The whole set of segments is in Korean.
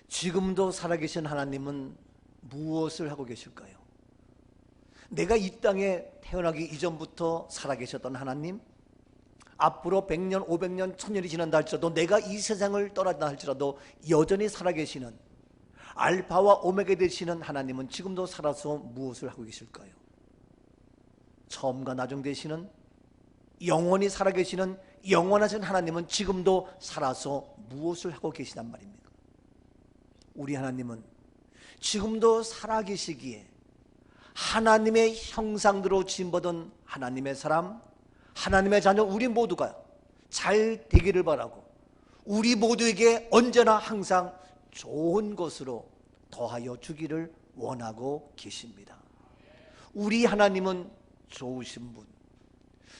지금도 살아계신 하나님은 무엇을 하고 계실까요? 내가 이 땅에 태어나기 이전부터 살아계셨던 하나님, 앞으로 100년, 500년, 1000년이 지난다 할지라도, 내가 이 세상을 떠난다 할지라도 여전히 살아계시는 알파와 오메가 되시는 하나님은 지금도 살아서 무엇을 하고 계실까요? 처음과 나중 되시는, 영원히 살아계시는 영원하신 하나님은 지금도 살아서 무엇을 하고 계시단 말입니까? 우리 하나님은 지금도 살아계시기에 하나님의 형상대로 지음받은 하나님의 사람, 하나님의 자녀 우리 모두가 잘 되기를 바라고, 우리 모두에게 언제나 항상 좋은 것으로 더하여 주기를 원하고 계십니다. 우리 하나님은 좋으신 분,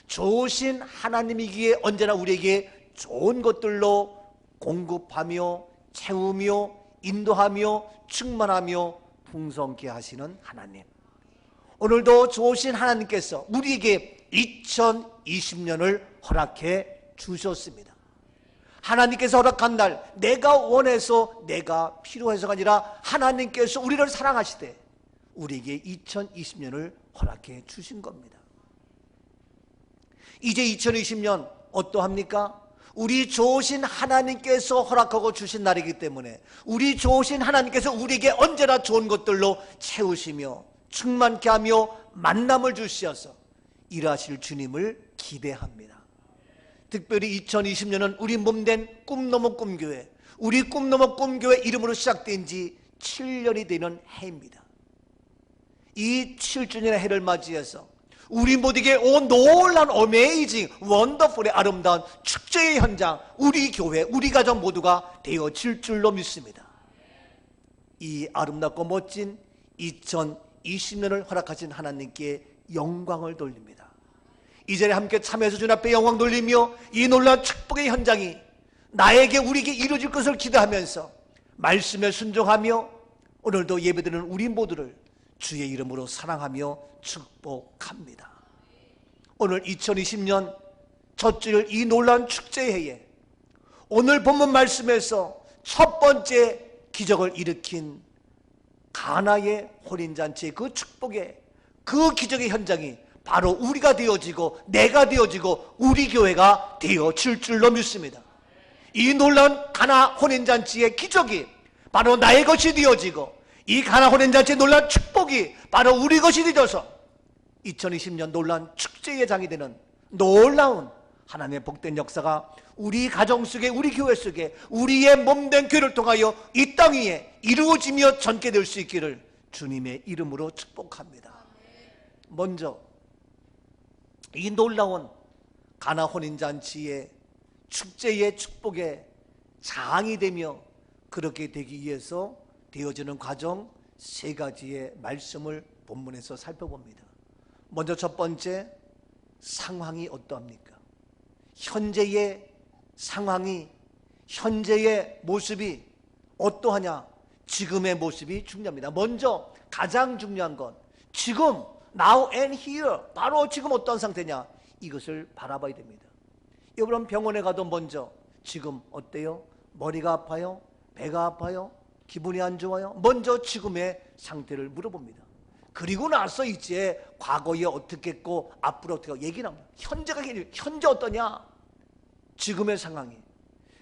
좋으신 하나님이기에 언제나 우리에게 좋은 것들로 공급하며 채우며 인도하며 충만하며 풍성케 하시는 하나님, 오늘도 좋으신 하나님께서 우리에게 2020년을 허락해 주셨습니다. 하나님께서 허락한 날, 내가 원해서 내가 필요해서가 아니라 하나님께서 우리를 사랑하시되 우리에게 2020년을 허락해 주신 겁니다. 이제 2020년 어떠합니까? 우리 좋으신 하나님께서 허락하고 주신 날이기 때문에 우리 좋으신 하나님께서 우리에게 언제나 좋은 것들로 채우시며 충만케 하며 만남을 주시어서 일하실 주님을 기대합니다. 특별히 2020년은 우리 몸된 꿈넘어 꿈교회, 우리 꿈넘어 꿈교회 이름으로 시작된 지 7년이 되는 해입니다. 이 7주년의 해를 맞이해서 우리 모두에게 온 놀라운 어메이징 원더풀의 아름다운 축제의 현장, 우리 교회, 우리 가정 모두가 되어질 줄로 믿습니다. 이 아름답고 멋진 2020년을 허락하신 하나님께 영광을 돌립니다. 이 자리에 함께 참여해서 주님 앞에 영광 돌리며 이 놀라운 축복의 현장이 나에게 우리에게 이루어질 것을 기도하면서 말씀에 순종하며 오늘도 예배드리는 우리 모두를 주의 이름으로 사랑하며 축복합니다. 오늘 2020년 첫줄 이 놀라운 축제의 해에 오늘 본문 말씀에서 첫 번째 기적을 일으킨 가나의 혼인잔치의 그 축복의 그 기적의 현장이 바로 우리가 되어지고 내가 되어지고 우리 교회가 되어질 줄로 믿습니다. 이 놀라운 가나 혼인잔치의 기적이 바로 나의 것이 되어지고 이 가나 혼인잔치의 놀라운 축복이 바로 우리 것이 되어서 2020년 놀라운 축제의 장이 되는 놀라운 하나님의 복된 역사가 우리 가정 속에, 우리 교회 속에, 우리의 몸된 교회를 통하여 이 땅 위에 이루어지며 전개될 수 있기를 주님의 이름으로 축복합니다. 먼저 이 놀라운 가나 혼인잔치의 축제의 축복의 장이 되며 그렇게 되기 위해서 되어지는 과정 세 가지의 말씀을 본문에서 살펴봅니다. 먼저 첫 번째, 상황이 어떠합니까? 현재의 상황이, 현재의 모습이 어떠하냐? 지금의 모습이 중요합니다. 먼저 가장 중요한 건 지금, now and here, 바로 지금 어떤 상태냐? 이것을 바라봐야 됩니다. 여러분 병원에 가도 먼저 지금 어때요? 머리가 아파요? 배가 아파요? 기분이 안 좋아요? 먼저 지금의 상태를 물어봅니다. 그리고 나서 이제 과거에 어떻게 했고 앞으로 어떻게 얘기를 합니다. 현재가 현재 어떠냐? 지금의 상황이.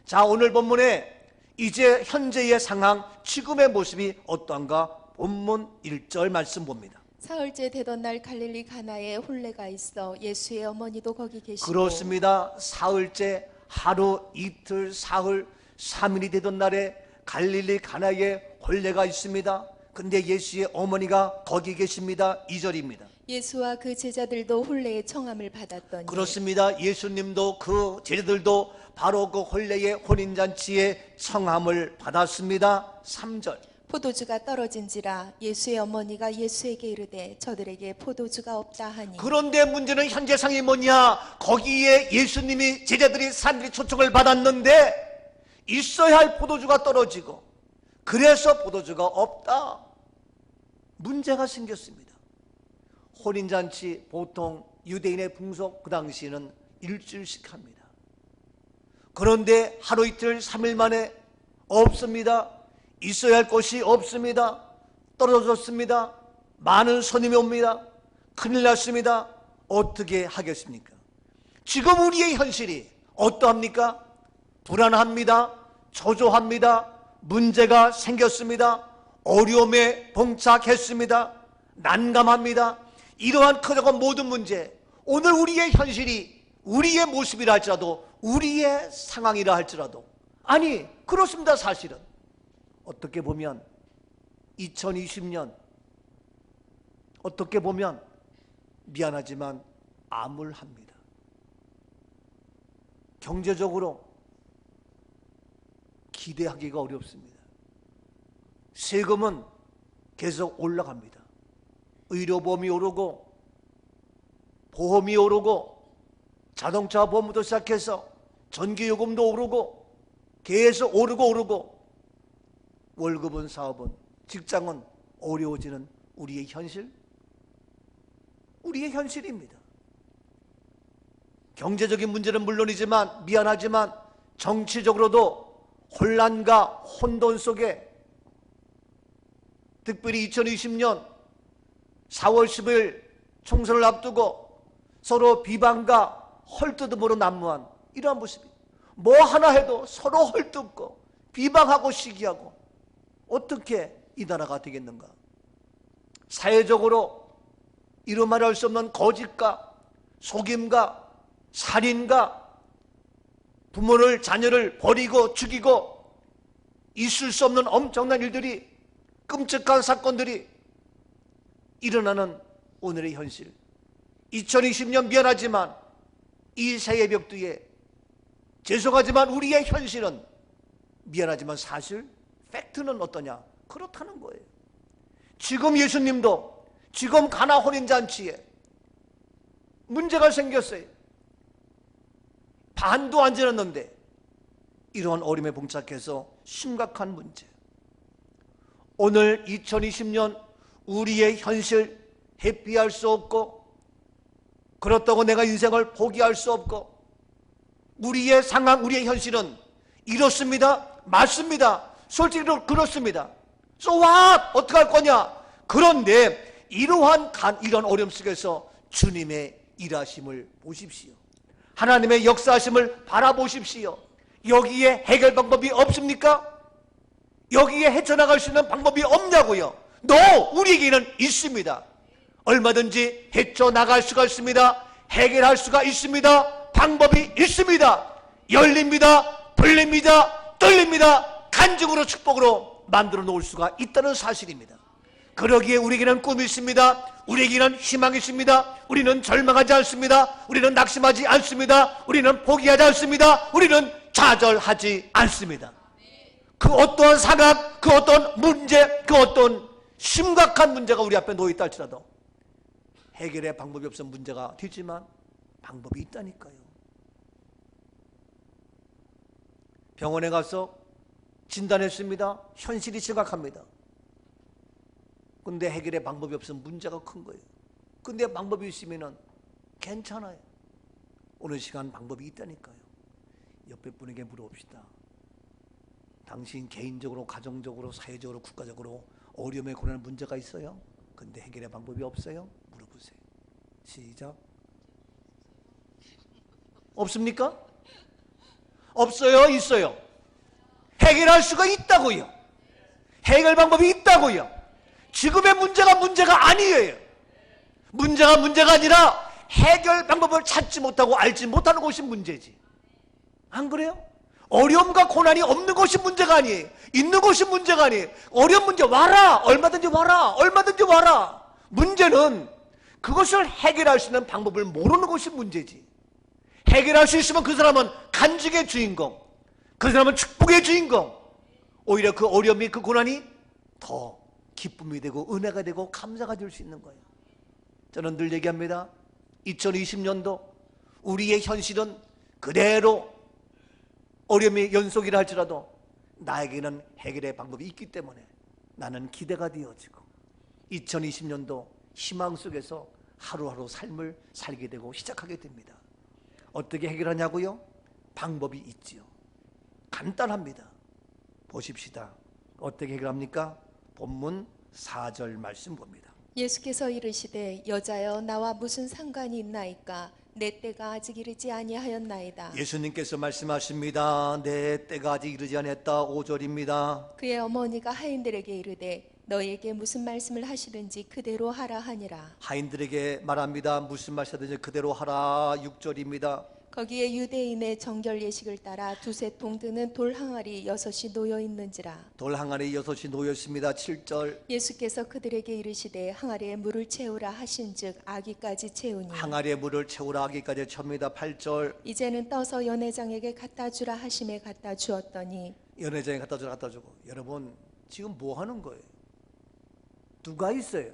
자, 오늘 본문에 이제 현재의 상황, 지금의 모습이 어떠한가? 본문 1절 말씀 봅니다. 사흘째 되던 날 갈릴리 가나에 혼례가 있어 예수의 어머니도 거기 계시고. 그렇습니다. 사흘째, 하루, 이틀, 사흘, 3일이 되던 날에 갈릴리 가나에 혼례가 있습니다. 근데 예수의 어머니가 거기 계십니다. 2절입니다. 예수와 그 제자들도 혼례의 청함을 받았더니. 그렇습니다. 예수님도 그 제자들도 바로 그 혼례의 혼인잔치의 청함을 받았습니다. 3절. 포도주가 떨어진지라 예수의 어머니가 예수에게 이르되 저들에게 포도주가 없다 하니. 그런데 문제는 현재 상황이 뭐냐? 거기에 예수님이 제자들이 사람들이 초청을 받았는데 있어야 할 포도주가 떨어지고 그래서 포도주가 없다. 문제가 생겼습니다. 혼인잔치 보통 유대인의 풍속 그 당시에는 일주일씩 합니다. 그런데 하루 이틀 3일 만에 없습니다. 있어야 할 곳이 없습니다. 떨어졌습니다. 많은 손님이 옵니다. 큰일 났습니다. 어떻게 하겠습니까? 지금 우리의 현실이 어떠합니까? 불안합니다. 초조합니다. 문제가 생겼습니다. 어려움에 봉착했습니다. 난감합니다. 이러한 커다란 모든 문제, 오늘 우리의 현실이 우리의 모습이라 할지라도, 우리의 상황이라 할지라도, 아니 그렇습니다. 사실은 어떻게 보면 2020년, 어떻게 보면 미안하지만 암울합니다. 경제적으로 기대하기가 어렵습니다. 세금은 계속 올라갑니다. 의료보험이 오르고, 보험이 오르고, 자동차 보험부터 시작해서 전기요금도 오르고, 계속 오르고, 월급은, 사업은, 직장은 어려워지는 우리의 현실, 우리의 현실입니다. 경제적인 문제는 물론이지만, 미안하지만 정치적으로도 혼란과 혼돈 속에, 특별히 2020년 4월 10일 총선을 앞두고 서로 비방과 헐뜯음으로 난무한 이러한 모습입니다. 뭐 하나 해도 서로 헐뜯고 비방하고 시기하고, 어떻게 이 나라가 되겠는가? 사회적으로 이루 말할 수 없는 거짓과 속임과 살인과 부모를, 자녀를 버리고 죽이고, 있을 수 없는 엄청난 일들이, 끔찍한 사건들이 일어나는 오늘의 현실. 2020년 미안하지만 이 새해 벽두에, 죄송하지만 우리의 현실은, 미안하지만 사실 팩트는 어떠냐? 그렇다는 거예요. 지금 예수님도 지금 가나 혼인잔치에 문제가 생겼어요. 반도 안 지났는데 이러한 어려움에 봉착해서 심각한 문제. 오늘 2020년 우리의 현실 회피할 수 없고, 그렇다고 내가 인생을 포기할 수 없고, 우리의 상황, 우리의 현실은 이렇습니다. 맞습니다. 솔직히로 그렇습니다. So what? 어떻게 할 거냐? 그런데 이러한 이런 어려움 속에서 주님의 일하심을 보십시오. 하나님의 역사하심을 바라보십시오. 여기에 해결 방법이 없습니까? 여기에 헤쳐나갈 수 있는 방법이 없냐고요? 우리에게는 있습니다. 얼마든지 헤쳐나갈 수가 있습니다. 해결할 수가 있습니다. 방법이 있습니다. 열립니다. 풀립니다. 뚫립니다. 간증으로, 축복으로 만들어 놓을 수가 있다는 사실입니다. 그러기에 우리에게는 꿈이 있습니다. 우리에게는 희망이 있습니다. 우리는 절망하지 않습니다. 우리는 낙심하지 않습니다. 우리는 포기하지 않습니다. 우리는 좌절하지 않습니다. 그 어떠한 상황, 그 어떤 문제, 그 어떤 심각한 문제가 우리 앞에 놓여있다 할지라도 해결의 방법이 없어 문제가 되지만 방법이 있다니까요. 병원에 가서 진단했습니다. 현실이 심각합니다. 근데 해결의 방법이 없으면 문제가 큰 거예요. 근데 방법이 있으면 괜찮아요. 오늘 시간 방법이 있다니까요. 옆에 분에게 물어봅시다. 당신 개인적으로, 가정적으로, 사회적으로, 국가적으로 어려움에 고난의 문제가 있어요? 근데 해결의 방법이 없어요? 물어보세요. 시작. 없습니까? 없어요? 있어요? 해결할 수가 있다고요. 해결 방법이 있다고요. 지금의 문제가 아니에요. 문제가 아니라 해결 방법을 찾지 못하고 알지 못하는 것이 문제지. 안 그래요? 어려움과 고난이 없는 것이 문제가 아니에요. 있는 것이 문제가 아니에요. 어려운 문제 와라. 얼마든지 와라. 얼마든지 와라. 문제는 그것을 해결할 수 있는 방법을 모르는 것이 문제지. 해결할 수 있으면 그 사람은 간증의 주인공, 그 사람은 축복의 주인공. 오히려 그 어려움이, 그 고난이 더 기쁨이 되고 은혜가 되고 감사가 될 수 있는 거예요. 저는 늘 얘기합니다. 2020년도 우리의 현실은 그대로 어려움이 연속이라 할지라도 나에게는 해결의 방법이 있기 때문에 나는 기대가 되어지고 2020년도 희망 속에서 하루하루 삶을 살게 되고 시작하게 됩니다. 어떻게 해결하냐고요? 방법이 있지요. 간단합니다. 보십시다. 어떻게 해결합니까? 본문 4절 말씀 봅니다. 예수께서 이르시되 여자여 나와 무슨 상관이 있나이까 내 때가 아직 이르지 아니하였나이다. 예수님께서 말씀하십니다. 내 때가 아직 이르지 않았다. 5절입니다. 그의 어머니가 하인들에게 이르되 너에게 무슨 말씀을 하시든지 그대로 하라 하니라. 하인들에게 말합니다. 무슨 말씀이든지 그대로 하라. 6절입니다. 거기에 유대인의 정결 예식을 따라 두세 통 드는 돌 항아리 6이 놓여 있는지라. 돌 항아리 6이 놓여 있습니다. 7절. 예수께서 그들에게 이르시되 항아리에 물을 채우라 하신즉 아기까지 채우니 항아리에 물을 채우라 하기까지 찹니다. 8절. 이제는 떠서 연회장에게 갖다 주라 하심에 갖다 주었더니 연회장에 갖다 주고. 여러분 지금 뭐 하는 거예요? 누가 있어요?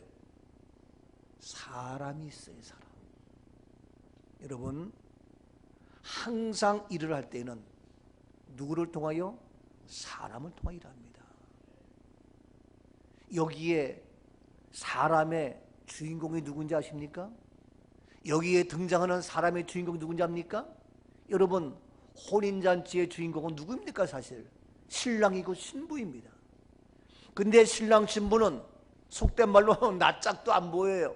사람이 있어요. 사람. 여러분 항상 일을 할 때는 누구를 통하여? 사람을 통하여 일합니다. 여기에 사람의 주인공이 누군지 아십니까? 여기에 등장하는 사람의 주인공이 누군지 압니까? 여러분 혼인잔치의 주인공은 누구입니까? 사실 신랑이고 신부입니다. 근데 신랑 신부는 속된 말로 낯짝도 안 보여요.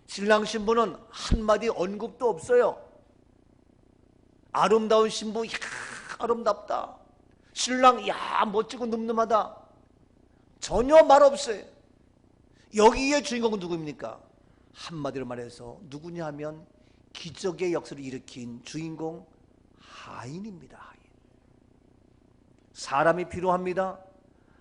신랑 신부는 한마디 언급도 없어요. 아름다운 신부, 이야 아름답다. 신랑, 이야 멋지고 늠름하다. 전혀 말 없어요. 여기에 주인공은 누구입니까? 한마디로 말해서 누구냐 하면 기적의 역사를 일으킨 주인공 하인입니다. 하인. 사람이 필요합니다.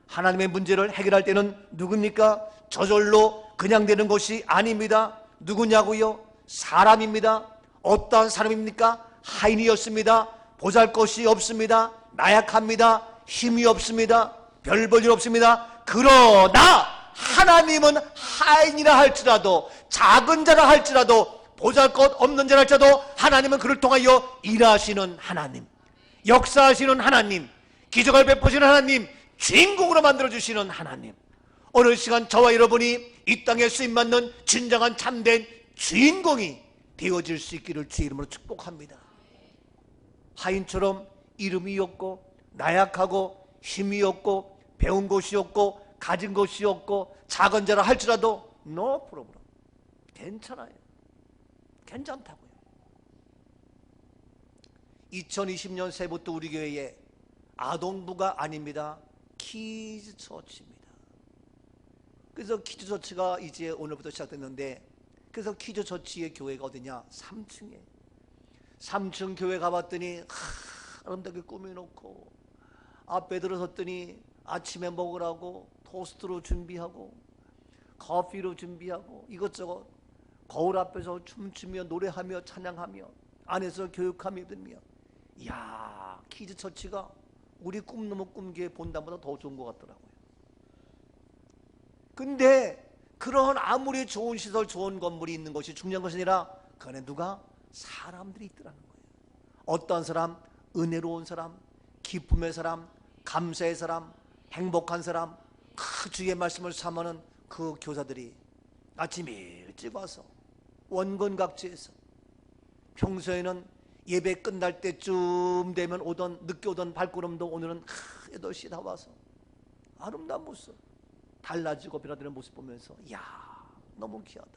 하나님의 문제를 해결할 때는 누굽니까? 저절로 그냥 되는 것이 아닙니다. 누구냐고요? 사람입니다. 어떠한 사람입니까? 하인이었습니다. 보잘것이 없습니다. 나약합니다. 힘이 없습니다. 별 볼 일 없습니다. 그러나 하나님은 하인이라 할지라도 작은 자라 할지라도 보잘것 없는 자라 할지라도 하나님은 그를 통하여 일하시는 하나님, 역사하시는 하나님, 기적을 베푸시는 하나님, 주인공으로 만들어주시는 하나님. 어느 시간 저와 여러분이 이 땅에 쓰임받는 진정한 참된 주인공이 되어질 수 있기를 주의 이름으로 축복합니다. 하인처럼 이름이 없고 나약하고 힘이 없고 배운 것이 없고 가진 것이 없고 작은 자라 할지라도 no problem. 괜찮아요. 괜찮다고요. 2020년 새부터 우리 교회에 아동부가 아닙니다. 키즈 처치입니다. 그래서 키즈 처치가 이제 오늘부터 시작됐는데, 그래서 키즈 처치의 교회가 어디냐? 3층에 3층 교회 가봤더니 아름답게 꾸며놓고 앞에 들어섰더니 아침에 먹으라고 토스트로 준비하고 커피로 준비하고 이것저것 거울 앞에서 춤추며 노래하며 찬양하며 안에서 교육하며 들으며, 이야 키즈 처치가 우리 꿈넘어 꿈교회 본담보다 더 좋은 것 같더라고요. 근데 그런 아무리 좋은 시설 좋은 건물이 있는 것이 중요한 것이 아니라 그 안에 누가? 사람들이 있더라는 거예요. 어떤 사람? 은혜로운 사람, 기쁨의 사람, 감사의 사람, 행복한 사람, 그 주의 말씀을 삼하는 그 교사들이 아침 일찍 와서 원근각지에서 평소에는 예배 끝날 때쯤 되면 늦게 오던 발걸음도 오늘은 8시 다 와서 아름다운 모습, 달라지고 변화되는 모습 보면서 이야 너무 귀하다.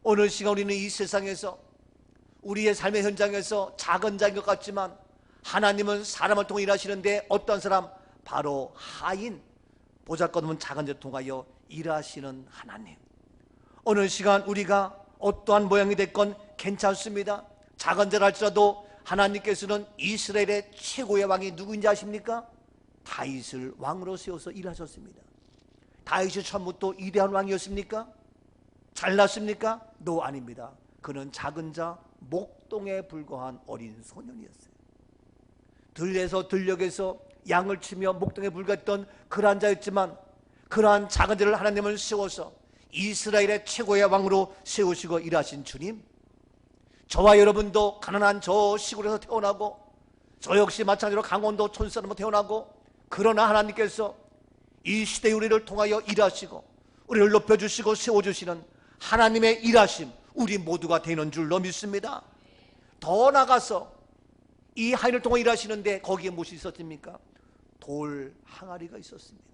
어느 시간 우리는 이 세상에서 우리의 삶의 현장에서 작은 자인 것 같지만 하나님은 사람을 통해 일하시는데 어떤 사람? 바로 하인, 보잘것없는 작은 자를 통하여 일하시는 하나님. 어느 시간 우리가 어떠한 모양이 됐건 괜찮습니다. 작은 자라 할지라도 하나님께서는 이스라엘의 최고의 왕이 누구인지 아십니까? 다윗을 왕으로 세워서 일하셨습니다. 다윗이 처음부터 위대한 왕이었습니까? 잘났습니까? No, 아닙니다. 그는 작은 자 목동에 불과한 어린 소년이었어요. 들에서 들녘에서 양을 치며 목동에 불과했던 그러한 자였지만 그러한 작은 자를 하나님을 세워서 이스라엘의 최고의 왕으로 세우시고 일하신 주님, 저와 여러분도 가난한 저 시골에서 태어나고 저 역시 마찬가지로 강원도 촌사람으로 태어나고, 그러나 하나님께서 이 시대의 우리를 통하여 일하시고 우리를 높여주시고 세워주시는 하나님의 일하심, 우리 모두가 되는 줄로 믿습니다. 더 나아가서 이 하인을 통해 일하시는데 거기에 무엇이 있었습니까? 돌 항아리가 있었습니다.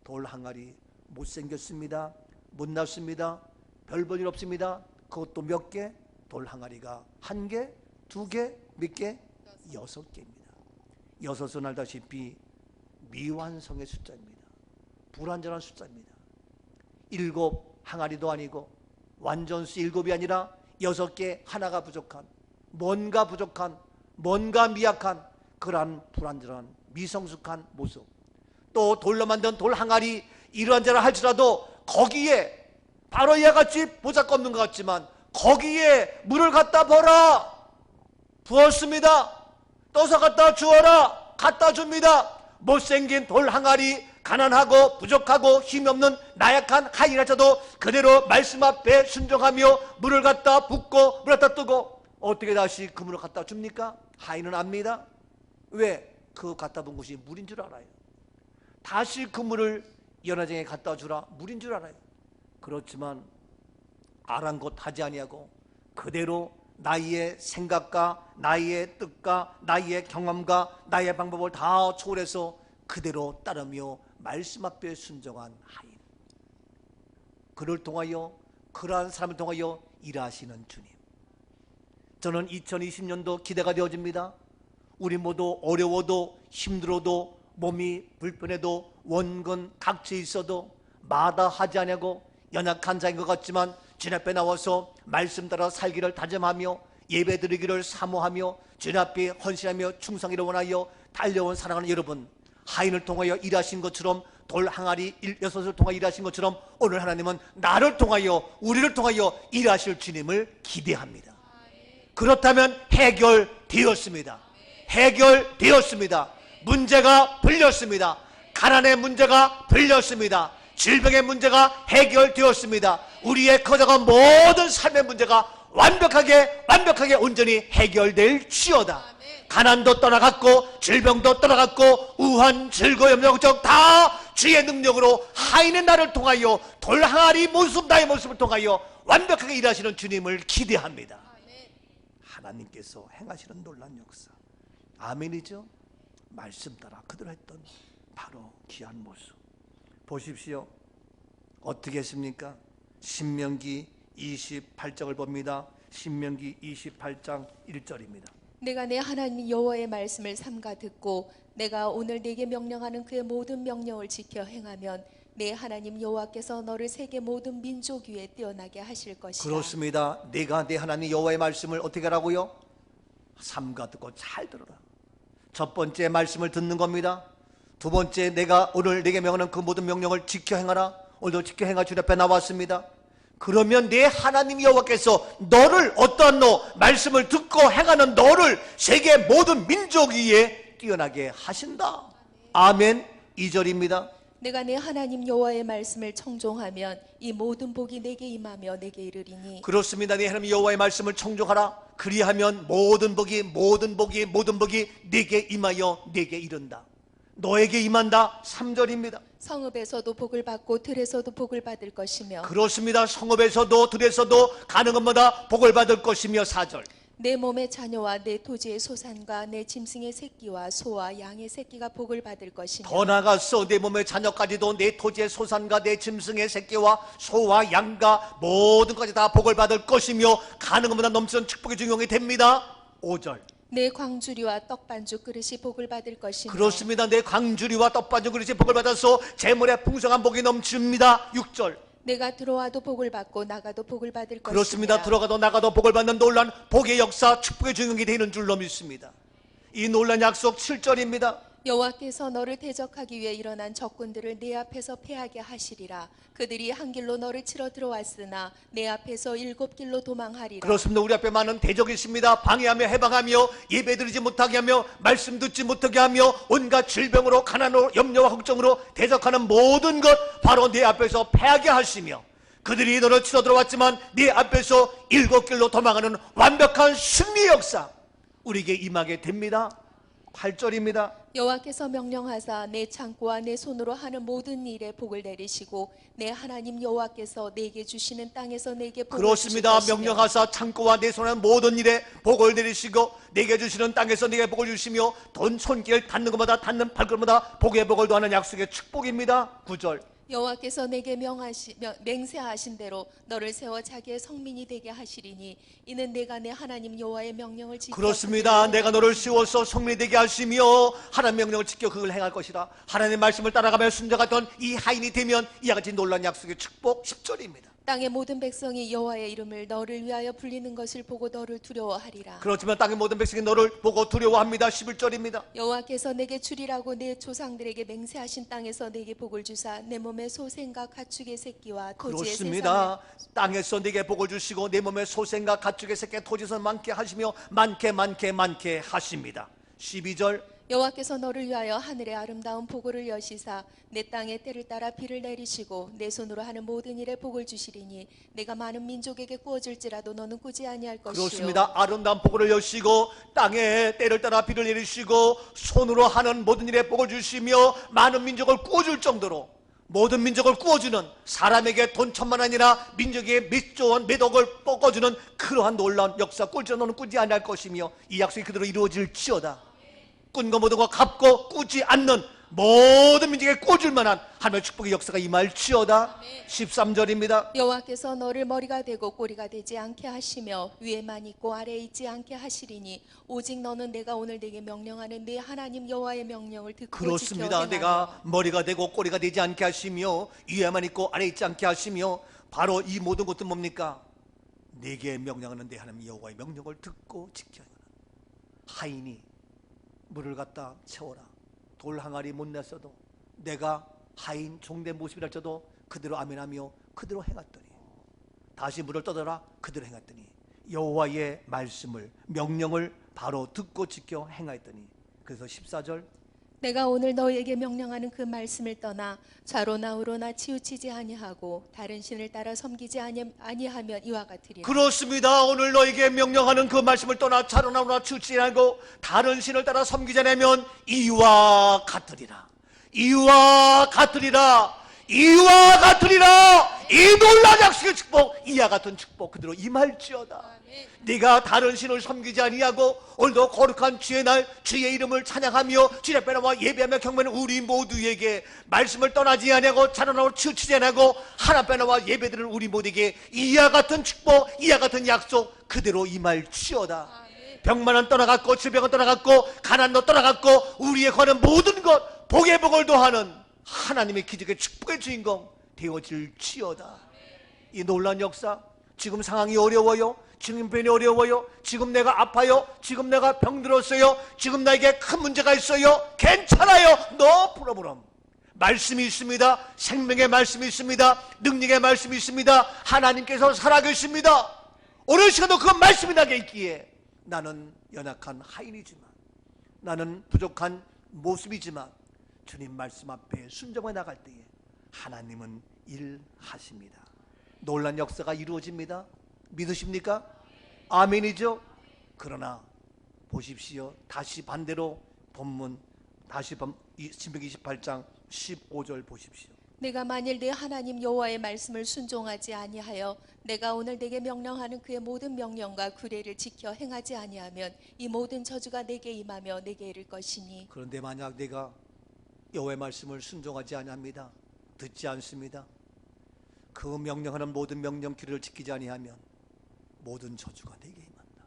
돌 항아리 못생겼습니다. 못났습니다. 별 볼 일 없습니다. 그것도 몇 개? 돌 항아리가 한 개, 두 개, 몇 개? 6개입니다. 6은 알다시피 미완성의 숫자입니다. 불완전한 숫자입니다. 7 항아리도 아니고 완전수 7이 아니라 6개, 하나가 부족한, 뭔가 부족한, 뭔가 미약한 그러한 불완전한 미성숙한 모습. 또 돌로 만든 돌 항아리 이러한저러 할지라도 거기에 바로 이와 같이 보잘것없는 것 같지만 거기에 물을 갖다 버라 부었습니다. 떠서 갖다 주어라 갖다 줍니다. 못생긴 돌 항아리, 가난하고 부족하고 힘이 없는 나약한 하인일자도 그대로 말씀 앞에 순종하며 물을 갖다 붓고 물을 갖다 뜨고 어떻게 다시 그 물을 갖다 줍니까? 하인은 압니다. 왜? 그 갖다 본 것이 물인 줄 알아요. 다시 그 물을 연화장에 갖다 주라 물인 줄 알아요. 그렇지만 아랑곳하지 아니하고 그대로 나의 생각과 나의 뜻과 나의 경험과 나의 방법을 다 초월해서 그대로 따르며 말씀 앞에 순종한 하인, 그를 통하여 그러한 사람을 통하여 일하시는 주님, 저는 2020년도 기대가 되어집니다. 우리 모두 어려워도 힘들어도 몸이 불편해도 원근 각지에 있어도 마다하지 않냐고 연약한 자인 것 같지만 주님 앞에 나와서 말씀 따라 살기를 다짐하며 예배드리기를 사모하며 주님 앞에 헌신하며 충성기를 원하여 달려온 사랑하는 여러분, 하인을 통하여 일하신 것처럼 돌 항아리 6을 통하여 일하신 것처럼 오늘 하나님은 나를 통하여 우리를 통하여 일하실 주님을 기대합니다. 그렇다면 해결되었습니다. 해결되었습니다. 문제가 풀렸습니다. 가난의 문제가 풀렸습니다. 질병의 문제가 해결되었습니다. 우리의 커져간 모든 삶의 문제가 완벽하게 온전히 해결될지어다. 가난도 떠나갔고 질병도 떠나갔고 우한, 질고, 염려, 걱정 다 주의 능력으로 하인의 나를 통하여 돌 항아리 모습, 나의 모습을 통하여 완벽하게 일하시는 주님을 기대합니다. 하나님께서 행하시는 놀라운 역사, 아멘이죠? 말씀 따라 그대로 했던 바로 귀한 모습 보십시오. 어떻게 했습니까? 신명기 28장을 봅니다. 신명기 28장 1절입니다. 내가 내 하나님 여호와의 말씀을 삼가 듣고 내가 오늘 네게 명령하는 그의 모든 명령을 지켜 행하면 내 하나님 여호와께서 너를 세계 모든 민족 위에 뛰어나게 하실 것이다. 그렇습니다. 내가 내 하나님 여호와의 말씀을 어떻게 하라고요? 삼가 듣고 잘 들어라. 첫 번째 말씀을 듣는 겁니다. 두 번째, 내가 오늘 내게 명하는 그 모든 명령을 지켜 행하라. 오늘도 지켜 행하 주님 앞에 나왔습니다. 그러면 내 하나님 여호와께서 너를, 어떠한 너, 말씀을 듣고 행하는 너를 세계 모든 민족 위에 뛰어나게 하신다. 아멘. 2절입니다. 내가 내 하나님 여호와의 말씀을 청종하면 이 모든 복이 내게 임하며 내게 이르리니. 그렇습니다. 내 하나님 여호와의 말씀을 청종하라. 그리하면 모든 복이 내게 임하여 내게 이른다. 너에게 임한다. 3절입니다. 성읍에서도 복을 받고 들에서도 복을 받을 것이며. 그렇습니다. 성읍에서도 들에서도 가는 것마다 복을 받을 것이며. 4절. 내 몸의 자녀와 내 토지의 소산과 내 짐승의 새끼와 소와 양의 새끼가 복을 받을 것이며. 더 나아가서 내 몸의 자녀까지도 내 토지의 소산과 내 짐승의 새끼와 소와 양과 모든 것까지 다 복을 받을 것이며 가는 것마다 넘치는 축복의 중용이 됩니다. 5절. 내 광주리와 떡반죽 그릇이 복을 받을 것이며. 그렇습니다. 내 광주리와 떡반죽 그릇이 복을 받아서 재물에 풍성한 복이 넘칩니다. 6절. 내가 들어와도 복을 받고 나가도 복을 받을 것이며. 그렇습니다. 들어가도 나가도 복을 받는 놀란 복의 역사, 축복의 중용이 되는 줄로 믿습니다. 이 놀란 약속 7절입니다. 여호와께서 너를 대적하기 위해 일어난 적군들을 내 앞에서 패하게 하시리라. 그들이 한 길로 너를 치러 들어왔으나 내 앞에서 7길로 도망하리라. 그렇습니다. 우리 앞에 많은 대적이 있습니다. 방해하며 해방하며 예배드리지 못하게 하며 말씀 듣지 못하게 하며 온갖 질병으로 가난으로 염려와 걱정으로 대적하는 모든 것 바로 내 앞에서 패하게 하시며 그들이 너를 치러 들어왔지만 네 앞에서 7길로 도망하는 완벽한 승리의 역사 우리에게 임하게 됩니다. 8절입니다. 여호와께서 명령하사 내 창고와 내 손으로 하는 모든 일에 복을 내리시고 내 하나님 여호와께서 내게 주시는 땅에서 내게 복을 그렇습니다. 주실 것이며 명령하사 창고와 내 손에 모든 일에 복을 내리시고 내게 주시는 땅에서 내게 복을 주시며 돈 손길 닿는 것마다 닿는 발걸음마다 복의 복을 더하는 약속의 축복입니다. 9절. 여호와께서 내게 맹세하신 대로 너를 세워 자기의 성민이 되게 하시리니 이는 내가 내 하나님 여호와의 명령을 지켜 그렇습니다. 그들을 내가 너를 세워서 성민이 되게 하시며 하나님 명령을 지켜 그걸 행할 것이다. 하나님의 말씀을 따라가며 순종하던 이 하인이 되면 이와 같이 놀라운 약속의 축복 10절입니다. 땅의 모든 백성이 여호와의 이름을 너를 위하여 불리는 것을 보고 너를 두려워하리라. 그렇지만 땅의 모든 백성이 너를 보고 두려워합니다. 11절입니다. 여호와께서 내게 주리라고 내 조상들에게 맹세하신 땅에서 내게 복을 주사 내 몸에 소생과 가축의 새끼와 토지의 그렇습니다. 땅에서 네게 복을 주시고 내 몸에 소생과 가축의 새끼 토지에서 많게 하시며 많게 하십니다. 12절. 여호와께서 너를 위하여 하늘의 아름다운 보고를 여시사 내 땅에 때를 따라 비를 내리시고 내 손으로 하는 모든 일에 복을 주시리니 내가 많은 민족에게 꾸어줄지라도 너는 꾸지 아니할 것이요. 그렇습니다. 아름다운 복을 여시고 땅에 때를 따라 비를 내리시고 손으로 하는 모든 일에 복을 주시며 많은 민족을 꾸어줄 정도로 모든 민족을 꾸어주는 사람에게 돈 1,000만 원이나 민족에게 몇 조 원, 몇 억을 꺾어주는 그러한 놀라운 역사 꿀지라 너는 꾸지 아니할 것이며 이 약속이 그대로 이루어질지어다. 꾼 거 모든 거 갚고 꾸지 않는 모든 민족에 꽂을 만한 하나님의 축복의 역사가 임할지어다. 13절입니다. 여호와께서 너를 머리가 되고 꼬리가 되지 않게 하시며 위에만 있고 아래에 있지 않게 하시리니 오직 너는 내가 오늘 내게 명령하는 네 하나님 여호와의 명령을 듣고 그렇습니다. 지켜 행하며 내가 머리가 되고 꼬리가 되지 않게 하시며 위에만 있고 아래에 있지 않게 하시며 바로 이 모든 것도 뭡니까? 내게 명령하는 내 하나님 여호와의 명령을 듣고 지켜야 하는 하인이 물을 갖다 채워라. 돌 항아리 못 냈어도 내가 하인 종된 모습이랄지라도 그대로 아멘하며 그대로 행했더니 다시 물을 떠더라 그대로 행했더니 여호와의 말씀을 명령을 바로 듣고 지켜 행하였더니 그래서 14절. 내가 오늘 너에게 명령하는 그 말씀을 떠나 좌로나 우로나 치우치지 아니하고 다른 신을 따라 섬기지 아니하면 이와 같으리라. 그렇습니다. 오늘 너에게 명령하는 그 말씀을 떠나 차로나 우로나 치우치지 않고 다른 신을 따라 섬기지 않으면 이와 같으리라. 이와 같으리라. 이와 같으리라. 이 놀라운 약속의 축복, 이와 같은 축복 그대로 임할지어다. 네가 다른 신을 섬기지 아니하고 오늘도 거룩한 주의 날 주의 이름을 찬양하며 주의 앞에 나와 예배하며 경배하는 우리 모두에게 말씀을 떠나지 아니하고 자라나고 치우치지 아니하고 하나님 앞에 나와 예배드리는 우리 모두에게 이와 같은 축복, 이와 같은 약속 그대로 임할지어다. 병만은 떠나갔고 질병은 떠나갔고 가난도 떠나갔고 우리에 관한 모든 것 복의 복을 더하는 하나님의 기적의 축복의 주인공 되어질지어다. 이 놀라운 역사, 지금 상황이 어려워요. 지금 변이 어려워요. 지금 내가 아파요. 지금 내가 병들었어요. 지금 나에게 큰 문제가 있어요. 괜찮아요. No problem. 말씀이 있습니다. 생명의 말씀이 있습니다. 능력의 말씀이 있습니다. 하나님께서 살아계십니다. 오늘 시간도 그 말씀이 나게 있기에 나는 연약한 하인이지만 나는 부족한 모습이지만 주님 말씀 앞에 순종해 나갈 때에 하나님은 일하십니다. 놀란 역사가 이루어집니다. 믿으십니까? 아멘이죠? 그러나 보십시오. 다시 반대로 본문 다시 신명기 28장 15절 보십시오. 내가 만일 내 하나님 여호와의 말씀을 순종하지 아니하여 내가 오늘 내게 명령하는 그의 모든 명령과 규례를 지켜 행하지 아니하면 이 모든 저주가 내게 임하며 내게 이를 것이니 그런데 만약 내가 여호와의 말씀을 순종하지 아니합니다. 듣지 않습니다. 그 명령하는 모든 명령 규례를 지키지 아니하면 모든 저주가 내게 임한다.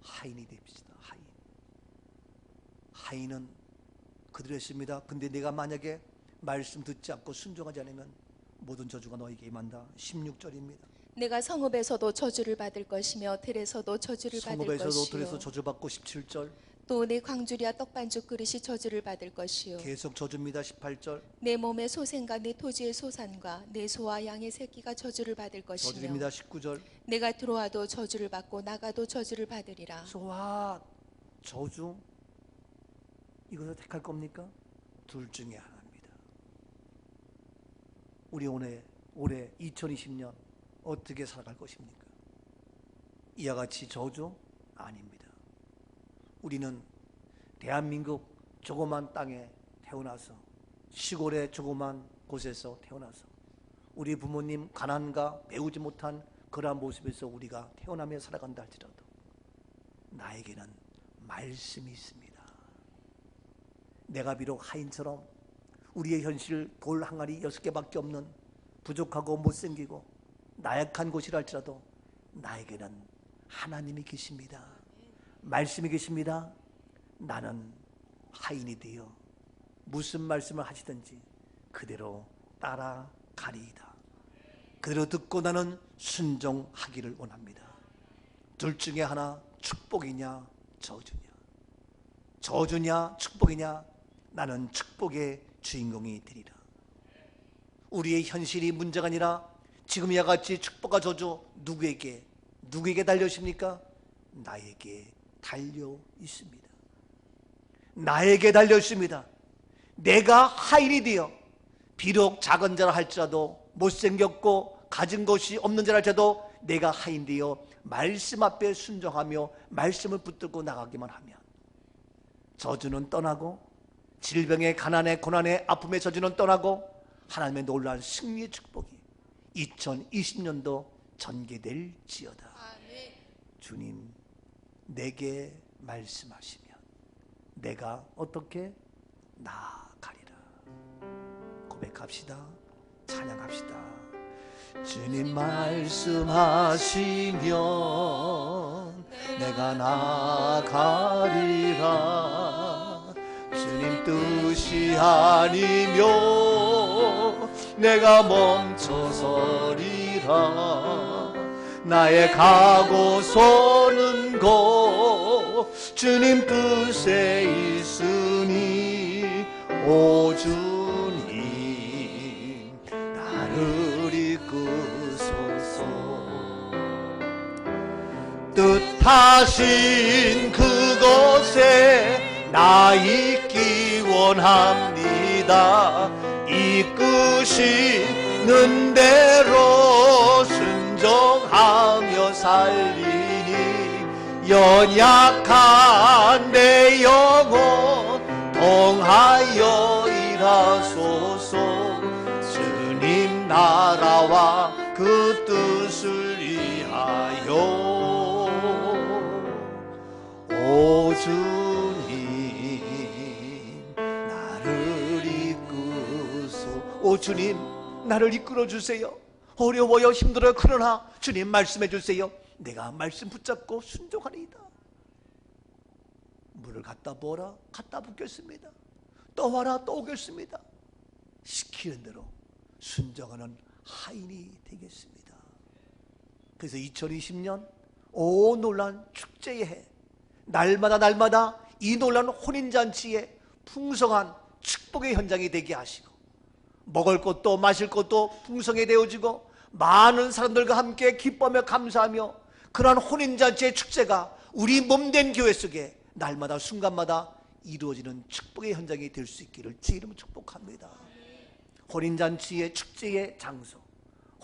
하인이 됩시다. 하인은 그대로 했습니다. 근데 내가 만약에 말씀 듣지 않고 순종하지 않으면 모든 저주가 너에게 임한다. 16절입니다. 내가 성읍에서도 저주를 받을 것이며 들에서도 저주를 받을 성읍에서도 것이요 들에서 저주받고 17절. 또 내 광주리와 떡반죽 그릇이 저주를 받을 것이요 계속 저주입니다. 18절. 내 몸의 소생과 내 토지의 소산과 내 소와 양의 새끼가 저주를 받을 것이며 저주입니다. 19절. 내가 들어와도 저주를 받고 나가도 저주를 받으리라. 소와 저주 이것을 택할 겁니까? 둘 중에 하나입니다. 우리 올해 2020년 어떻게 살아갈 것입니까? 이와 같이 저주? 아닙니다. 우리는 대한민국 조그만 땅에 태어나서 시골의 조그만 곳에서 태어나서 우리 부모님 가난과 배우지 못한 그러한 모습에서 우리가 태어나며 살아간다 할지라도 나에게는 말씀이 있습니다. 내가 비록 하인처럼 우리의 현실 돌 항아리 6개밖에 없는 부족하고 못생기고 나약한 곳이라 할지라도 나에게는 하나님이 계십니다. 말씀이 계십니다. 나는 하인이 되어 무슨 말씀을 하시든지 그대로 따라가리이다. 그대로 듣고 나는 순종하기를 원합니다. 둘 중에 하나, 축복이냐 저주냐. 저주냐 축복이냐. 나는 축복의 주인공이 되리라. 우리의 현실이 문제가 아니라 지금 이와 같이 축복과 저주 누구에게 달려 있습니까? 나에게 달려 있습니다. 나에게 달려 있습니다. 내가 하인이 되어 비록 작은 자라 할지라도 못생겼고 가진 것이 없는 자라 할지라도 내가 하인 되어 말씀 앞에 순종하며 말씀을 붙들고 나가기만 하면 저주는 떠나고 질병의 가난의 고난의 아픔의 저주는 떠나고 하나님의 놀라운 승리의 축복이 2020년도 전개될지어다. 주님 내게 말씀하시면 내가 어떻게 나아가리라. 고백합시다. 찬양합시다. 주님 말씀하시면 내가 나아가리라. 주님 뜻이 아니면 내가 멈춰서리라. 나의 가고 서는 곳 주님 뜻에 있으니 오 주님 나를 이끄소서. 뜻하신 그곳에 나 있기 원합니다. 이끄시는 대로 순종하며 살리니 연약한 내 영혼 동하여 일하소서. 주님 나라와 그 뜻을 위하여 오 주님 나를 이끄소. 오 주님 나를 이끌어 주세요. 어려워요 힘들어요. 그러나 주님 말씀해 주세요. 내가 말씀 붙잡고 순종하리이다. 물을 갖다 부어라 갖다 붓겠습니다. 떠와라 떠오겠습니다. 시키는 대로 순종하는 하인이 되겠습니다. 그래서 2020년 오 놀란 축제의 해, 날마다 이 놀란 혼인잔치에 풍성한 축복의 현장이 되게 하시고 먹을 것도 마실 것도 풍성히 되어지고 많은 사람들과 함께 기뻐하며 감사하며 그러한 혼인잔치의 축제가 우리 몸된 교회 속에 날마다 순간마다 이루어지는 축복의 현장이 될 수 있기를 주 이름으로 축복합니다. 혼인잔치의 축제의 장소,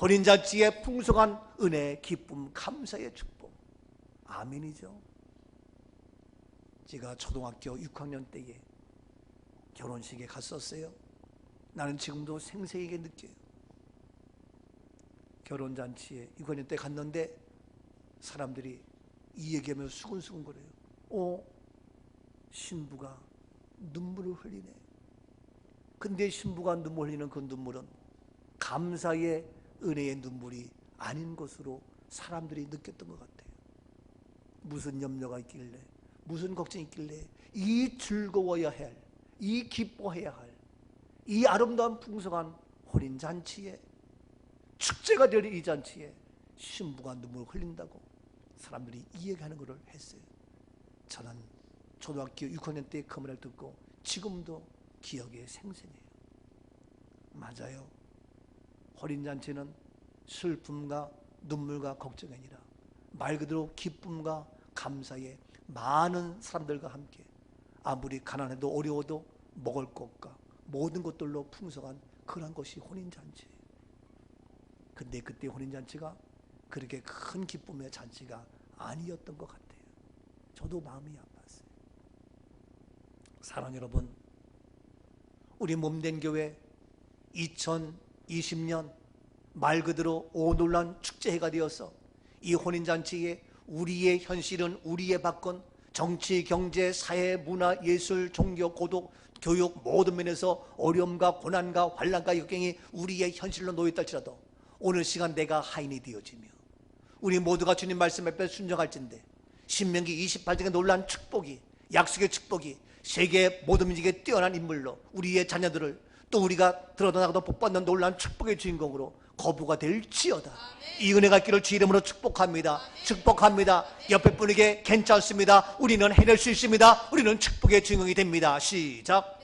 혼인잔치의 풍성한 은혜, 기쁨, 감사의 축복. 아멘이죠. 제가 초등학교 6학년 때에 결혼식에 갔었어요. 나는 지금도 생생하게 느껴요. 결혼잔치에 6학년 때 갔는데 사람들이 이 얘기하며 수근수근거려요. 신부가 눈물을 흘리네. 근데 신부가 눈물 흘리는 그 눈물은 감사의 은혜의 눈물이 아닌 것으로 사람들이 느꼈던 것 같아요. 무슨 염려가 있길래, 무슨 걱정이 있길래 이 즐거워야 할, 이 기뻐해야 할, 이 아름다운 풍성한 혼인잔치에, 축제가 될 이 잔치에 신부가 눈물을 흘린다고 사람들이 이해하는 것을 했어요. 저는 초등학교 6학년 때 그 말을 듣고 지금도 기억에 생생해요. 맞아요. 혼인잔치는 슬픔과 눈물과 걱정이 아니라 말 그대로 기쁨과 감사의 많은 사람들과 함께 아무리 가난해도 어려워도 먹을 것과 모든 것들로 풍성한 그런 것이 혼인잔치예요. 근데 그때 혼인잔치가 그렇게 큰 기쁨의 잔치가 아니었던 것 같아요. 저도 마음이 아팠어요. 사랑하는 여러분, 우리 몸된 교회 2020년 말 그대로 오놀란 축제해가 되어서 이 혼인잔치에 우리의 현실은 우리의 밖은 정치, 경제, 사회, 문화, 예술, 종교, 고독, 교육 모든 면에서 어려움과 고난과 환난과 역경이 우리의 현실로 놓였다 할지라도 오늘 시간 내가 하인이 되어지며 우리 모두가 주님 말씀 앞에 순종할진대 신명기 28장의 놀라운 축복이, 약속의 축복이 세계 모든 민족에 뛰어난 인물로 우리의 자녀들을 또 우리가 들어도 나가도 복받는 놀라운 축복의 주인공으로 거부가 될지어다. 이 은혜가 있기를 주 이름으로 축복합니다. 축복합니다. 옆에 분에게 괜찮습니다. 우리는 해낼 수 있습니다. 우리는 축복의 주인공이 됩니다. 시작.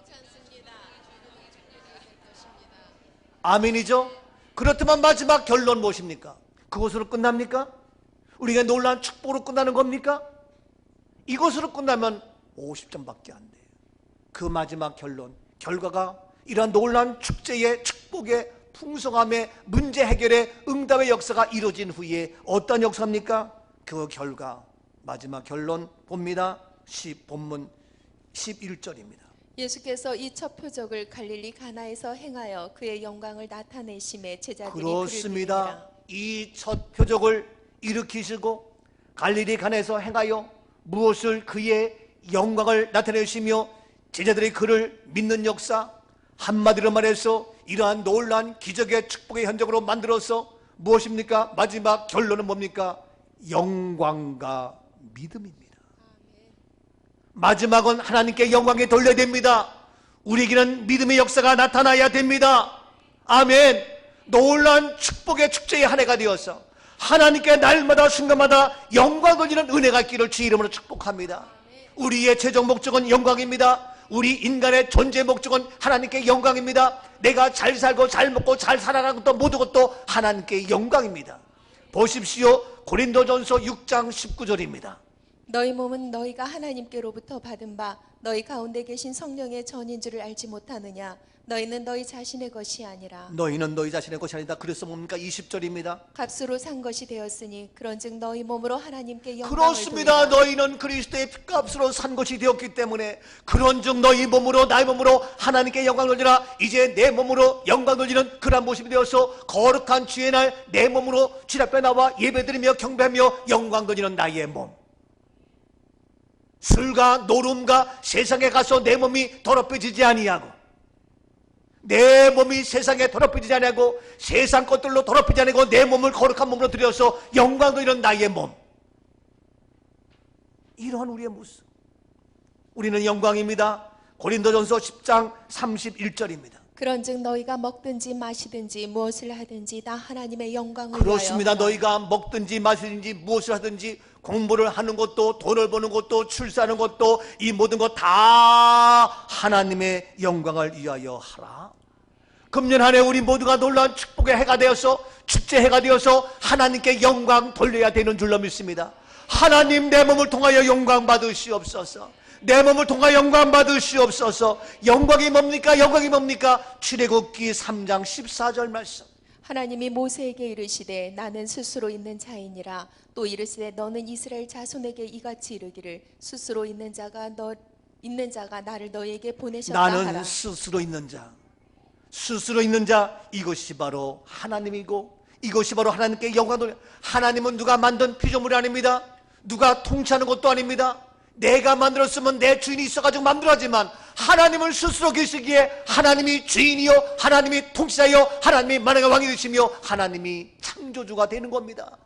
아멘이죠? 그렇다면 마지막 결론 무엇입니까? 그것으로 끝납니까? 우리가 놀라운 축복으로 끝나는 겁니까? 이것으로 끝나면 50점밖에 안 돼요. 그 마지막 결론, 결과가 이러한 놀라운 축제의 축복의 풍성함의 문제 해결의 응답의 역사가 이루어진 후에 어떤 역사입니까? 그 결과 마지막 결론 봅니다. 본문 11절입니다. 예수께서 이 첫 표적을 갈릴리 가나에서 행하여 그의 영광을 나타내심에 제자들이 그렇습니다. 그를 믿으니라. 이 첫 표적을 일으키시고 갈릴리 가나에서 행하여 무엇을 그의 영광을 나타내시며 제자들이 그를 믿는 역사, 한마디로 말해서 이러한 놀라운 기적의 축복의 현장으로 만들어서 무엇입니까? 마지막 결론은 뭡니까? 영광과 믿음입니다. 마지막은 하나님께 영광에 돌려야 됩니다. 우리에게는 믿음의 역사가 나타나야 됩니다. 아멘. 놀라운 축복의 축제의 한 해가 되어서 하나님께 날마다 순간마다 영광 돌리는 은혜가 있기를 주 이름으로 축복합니다. 우리의 최종 목적은 영광입니다. 우리 인간의 존재 목적은 하나님께 영광입니다. 내가 잘 살고 잘 먹고 잘 살아가는 것도 모든 것도 하나님께 영광입니다. 보십시오. 고린도전서 6장 19절입니다. 너희 몸은 너희가 하나님께로부터 받은 바 너희 가운데 계신 성령의 전인 줄을 알지 못하느냐. 너희는 너희 자신의 것이 아니라 너희는 너희 자신의 것이 아니다. 그래서 뭡니까? 20절입니다. 값으로 산 것이 되었으니 그런즉 너희 몸으로 하나님께 영광을 그렇습니다. 돌리라. 너희는 그리스도의 값으로 산 것이 되었기 때문에 그런즉 너희 몸으로 나의 몸으로 하나님께 영광 돌리라. 이제 내 몸으로 영광 돌리는 그러한 모습이 되어서 거룩한 주의 날 내 몸으로 주님 앞에 나와 예배드리며 경배하며 영광 돌리는 나의 몸. 술과 노름과 세상에 가서 내 몸이 더럽혀지지 아니하고 내 몸이 세상에 더럽히지 않고 세상 것들로 더럽히지 않고 내 몸을 거룩한 몸으로 들여서 영광도 이런 나의 몸, 이러한 우리의 모습, 우리는 영광입니다. 고린도전서 10장 31절입니다. 그런즉 너희가 먹든지 마시든지 무엇을 하든지 다 하나님의 영광을 그렇습니다. 위하여 너희가 먹든지 마시든지 무엇을 하든지 공부를 하는 것도 돈을 버는 것도 출세하는 것도 이 모든 것 다 하나님의 영광을 위하여 하라. 금년 한 해 우리 모두가 놀라운 축복의 해가 되어서 축제 해가 되어서 하나님께 영광 돌려야 되는 줄로 믿습니다. 하나님 내 몸을 통하여 영광 받으시옵소서. 내 몸을 통하여 영광 받으시옵소서. 영광이 뭡니까? 영광이 뭡니까? 출애굽기 3장 14절 말씀. 하나님이 모세에게 이르시되 나는 스스로 있는 자이니라. 또 이르시되 너는 이스라엘 자손에게 이같이 이르기를 스스로 있는 자가 나를 너에게 보내셨다 나는 하라. 스스로 있는 자, 스스로 있는 자, 이것이 바로 하나님이고 이것이 바로 하나님께 영광 돌려. 하나님은 누가 만든 피조물이 아닙니다. 누가 통치하는 것도 아닙니다. 내가 만들었으면 내 주인이 있어가지고 만들어지만 하나님은 스스로 계시기에 하나님이 주인이요 하나님이 통치자요 하나님이 만왕의 왕이 되시며 하나님이 창조주가 되는 겁니다.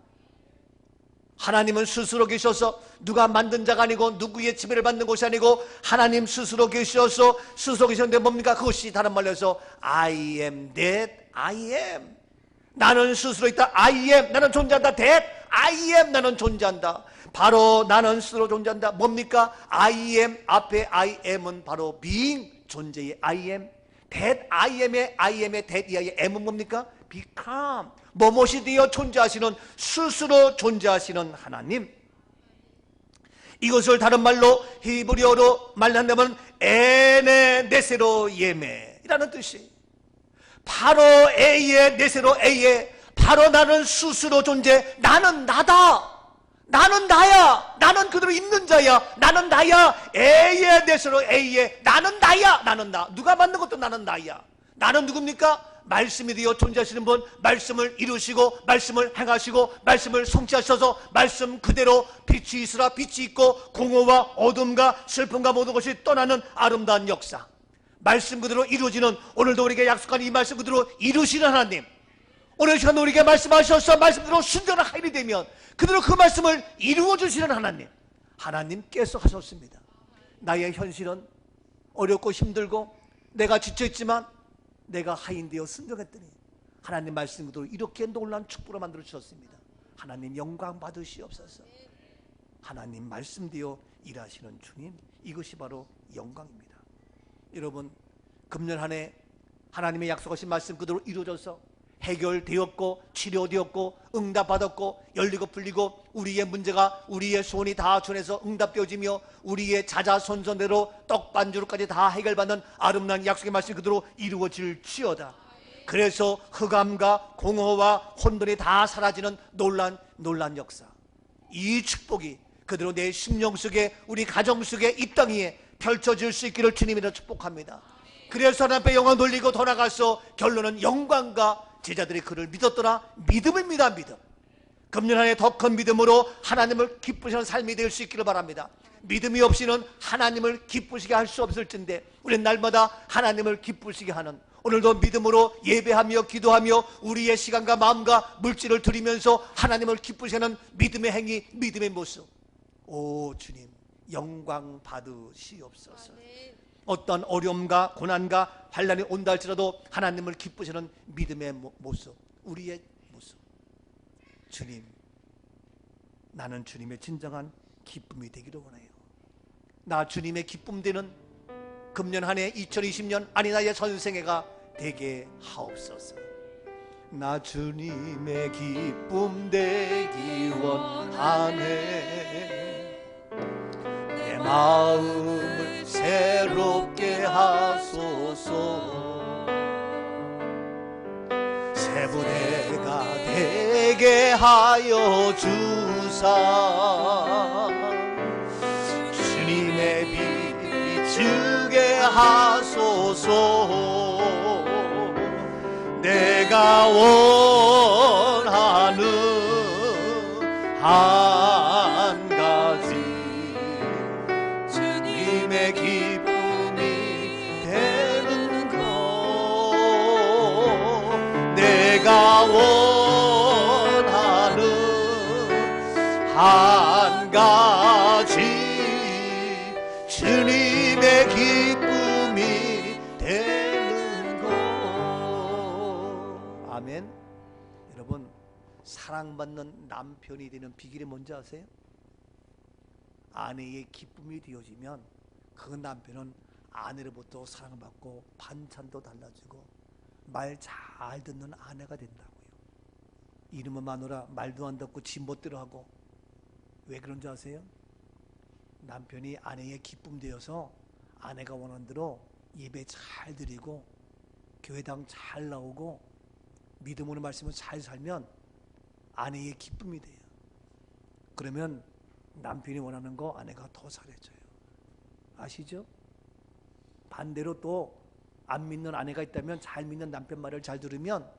하나님은 스스로 계셔서 누가 만든 자가 아니고 누구의 지배를 받는 것이 아니고 하나님 스스로 계셔서 스스로 계셨는데 뭡니까? 그것이 다른 말로 해서 I am that I am. 나는 스스로 있다. I am. 나는 존재한다. that I am. 나는 존재한다. 바로 나는 스스로 존재한다. 뭡니까? I am 앞에 I am은 바로 being, 존재의 I am. that I am의 that 이하의 am은 뭡니까? become. 무엇이 되어 존재하시는, 스스로 존재하시는 하나님. 이것을 다른 말로 히브리어로 말한다면 에네 네세로 예메라는 뜻이. 바로 에의 네세로 에의 바로 나는 스스로 존재. 나는 나다. 나는 나야. 나는 그대로 있는 자야. 나는 나야. 에이에 대해서 에이에. 나는 나야. 나는 나. 누가 만든 것도 나는 나야. 나는 누굽니까? 말씀이 되어 존재하시는 분, 말씀을 이루시고 말씀을 행하시고 말씀을 성취하셔서 말씀 그대로 빛이 있으라 빛이 있고 공허와 어둠과 슬픔과 모든 것이 떠나는 아름다운 역사, 말씀 그대로 이루어지는, 오늘도 우리에게 약속한 이 말씀 그대로 이루시는 하나님, 오늘 시간 우리에게 말씀하셔서 말씀대로 순전한 하인이 되면 그대로 그 말씀을 이루어주시는 하나님, 하나님께서 하셨습니다. 나의 현실은 어렵고 힘들고 내가 지쳐있지만 내가 하인되어 순종했더니 하나님 말씀 그대로 이렇게 놀라운 축복으로 만들어 주셨습니다. 하나님 영광 받으시옵소서. 하나님 말씀되어 일하시는 주님, 이것이 바로 영광입니다. 여러분, 금년 한 해 하나님의 약속하신 말씀 그대로 이루어져서 해결되었고 치료되었고 응답받았고 열리고 풀리고 우리의 문제가 우리의 소원이 다 전해서 응답되어지며 우리의 자자손손대로 떡반주로까지 다 해결받는 아름다운 약속의 말씀이 그대로 이루어질지어다. 그래서 흑암과 공허와 혼돈이 다 사라지는 놀란 역사, 이 축복이 그대로 내 심령 속에 우리 가정 속에 이 땅 위에 펼쳐질 수 있기를 주님이라 축복합니다. 그래서 하나님 앞에 영광 돌리고 더 나가서 결론은 영광과 제자들이 그를 믿었더라. 믿음입니다. 믿음. 금년 한 해 더 큰 믿음으로 하나님을 기쁘시는 삶이 될 수 있기를 바랍니다. 믿음이 없이는 하나님을 기쁘시게 할 수 없을진데 우리는 날마다 하나님을 기쁘시게 하는, 오늘도 믿음으로 예배하며 기도하며 우리의 시간과 마음과 물질을 드리면서 하나님을 기쁘시게 하는 믿음의 행위, 믿음의 모습, 오 주님 영광 받으시옵소서. 어떤 어려움과 고난과 환난이 온다 할지라도 하나님을 기쁘시는 믿음의 모습, 우리의 모습. 주님, 나는 주님의 진정한 기쁨이 되기를 원해요. 나 주님의 기쁨 되는 금년 한 해 2020년 아니 나의 전생애가 되게 하옵소서. 나 주님의 기쁨 되기 원하네. 내 마음을 새롭게 하소서. 새 부대가 되게 하여 주사 주님의 빛 비추게 하소서. 내가 원하는 한 가지 주님의 기쁨이 되는 것, 내가 원하는 한 가지 주님의 기쁨이 되는 것. 아멘. 여러분, 사랑받는 남편이 되는 비결이 뭔지 아세요? 아내의 기쁨이 되어지면 그 남편은 아내로부터 사랑받고 반찬도 달라주고 말 잘 듣는 아내가 된다고요. 이름은 마누라 말도 안 듣고 진멋대로 하고. 왜 그런지 아세요? 남편이 아내의 기쁨 되어서 아내가 원하는 대로 예배 잘 드리고 교회당 잘 나오고 믿음으로 말씀을 잘 살면 아내의 기쁨이 돼요. 그러면 남편이 원하는 거 아내가 더 잘해줘요. 아시죠? 반대로 또 안 믿는 아내가 있다면 잘 믿는 남편 말을 잘 들으면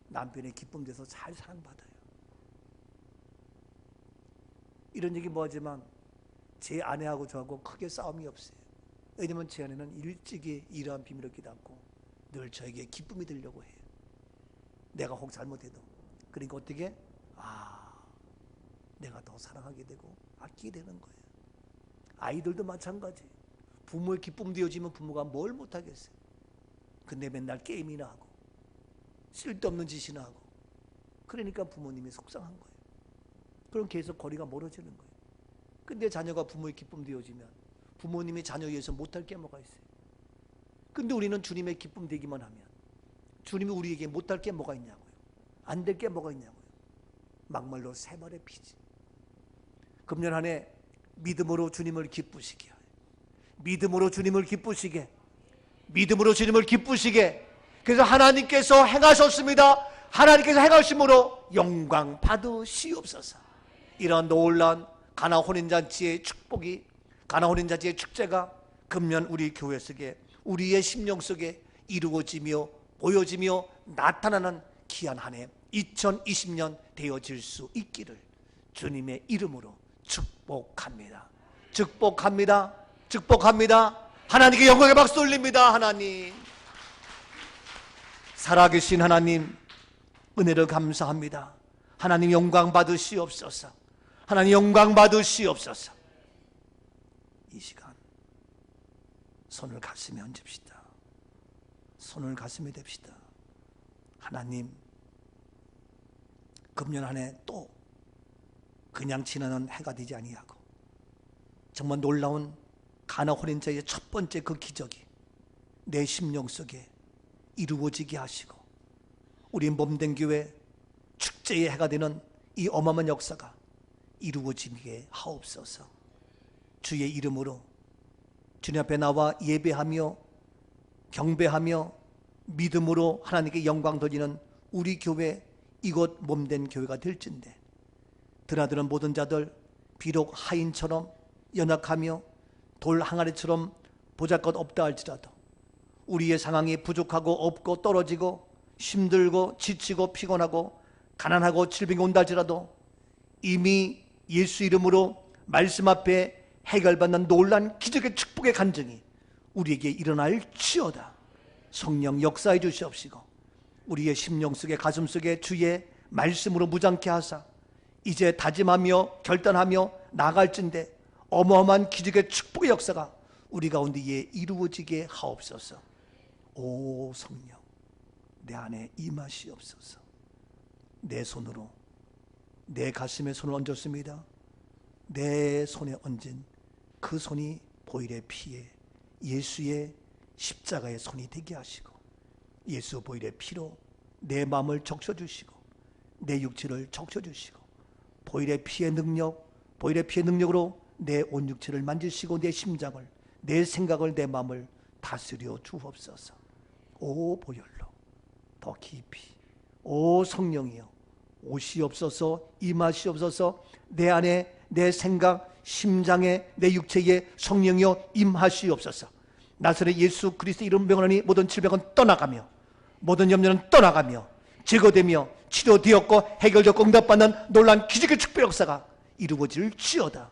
남편의 기쁨 돼서 잘 사랑받아요. 이런 얘기 뭐하지만 제 아내하고 저하고 크게 싸움이 없어요. 왜냐면 제 아내는 일찍이 이러한 비밀을 깨닫고 늘 저에게 기쁨이 들려고 해요. 내가 혹 잘못해도. 그러니까 어떻게? 내가 더 사랑하게 되고 아끼게 되는 거예요. 아이들도 마찬가지. 부모의 기쁨 되어지면 부모가 뭘 못하겠어요. 근데 맨날 게임이나 하고 쓸데없는 짓이나 하고 그러니까 부모님이 속상한 거예요. 그럼 계속 거리가 멀어지는 거예요. 근데 자녀가 부모의 기쁨 되어지면 부모님이 자녀에 의해서 못할 게 뭐가 있어요. 근데 우리는 주님의 기쁨 되기만 하면 주님이 우리에게 못할 게 뭐가 있냐고요. 안 될 게 뭐가 있냐고요. 막말로 세 발의 피지. 금년 한 해 믿음으로 주님을 기쁘시게, 믿음으로 주님을 기쁘시게, 믿음으로 주님을 기쁘시게. 그래서 하나님께서 행하셨습니다. 하나님께서 행하심으로 영광 받으시옵소서. 이러한 놀라운 가나 혼인잔치의 축복이, 가나 혼인잔치의 축제가 금년 우리 교회 속에, 우리의 심령 속에 이루어지며 보여지며 나타나는 귀한 한 해 2020년 되어질 수 있기를 주님의 이름으로 축복합니다. 축복합니다. 축복합니다. 하나님께 영광의 박수 올립니다. 하나님, 살아계신 하나님, 은혜를 감사합니다. 하나님 영광 받으시옵소서. 하나님 영광 받으시옵소서. 이 시간 손을 가슴에 얹읍시다. 손을 가슴에 댑시다. 하나님, 금년 한 해 또 그냥 지나는 해가 되지 아니하고 정말 놀라운 가나 혼인자의 첫 번째 그 기적이 내 심령 속에 이루어지게 하시고 우리 몸된 교회 축제의 해가 되는 이 어마어마한 역사가 이루어지게 하옵소서. 주의 이름으로 주님 앞에 나와 예배하며 경배하며 믿음으로 하나님께 영광 돌리는 우리 교회, 이곳 몸된 교회가 될진데, 드나드는 모든 자들 비록 하인처럼 연약하며 돌 항아리처럼 보잘것없다 할지라도 우리의 상황이 부족하고 없고 떨어지고 힘들고 지치고 피곤하고 가난하고 질병이 온다 할지라도 이미 예수 이름으로 말씀 앞에 해결받는 놀란 기적의 축복의 간증이 우리에게 일어날지어다. 성령 역사해 주시옵시고 우리의 심령 속에, 가슴 속에 주의 말씀으로 무장케 하사 이제 다짐하며 결단하며 나아갈진대 어마어마한 기적의 축복의 역사가 우리 가운데에 이루어지게 하옵소서. 오 성령, 내 안에 임하시옵소서. 내 손으로, 내 가슴에 손을 얹었습니다. 내 손에 얹은 그 손이 보혈의 피에 예수의 십자가의 손이 되게 하시고 예수 보혈의 피로 내 마음을 적셔주시고 내 육체를 적셔주시고 보혈의 피의 능력, 보혈의 피의 능력으로 내 온 육체를 만지시고 내 심장을, 내 생각을, 내 마음을 다스려 주옵소서. 오 보혈로 더 깊이, 오 성령이여 오시옵소서, 임하시옵소서. 내 안에, 내 생각, 심장에, 내 육체에 성령이여 임하시옵소서. 나사렛 예수 그리스도 이름 병하니 모든 질병은 떠나가며 모든 염려는 떠나가며 제거되며 치료되었고 해결되었고 응답받는 놀란 기적의 축복 역사가 이루어질지어다.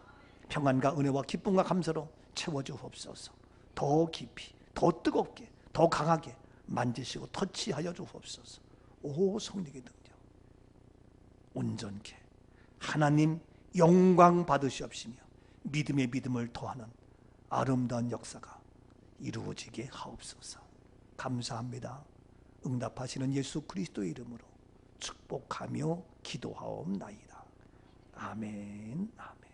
평안과 은혜와 기쁨과 감사로 채워주옵소서. 더 깊이, 더 뜨겁게, 더 강하게 만지시고 터치하여 주옵소서. 오 성령의 능력 온전케 하나님 영광 받으시옵시며 믿음의 믿음을 더하는 아름다운 역사가 이루어지게 하옵소서. 감사합니다. 응답하시는 예수 그리스도의 이름으로 축복하며 기도하옵나이다. 아멘, 아멘.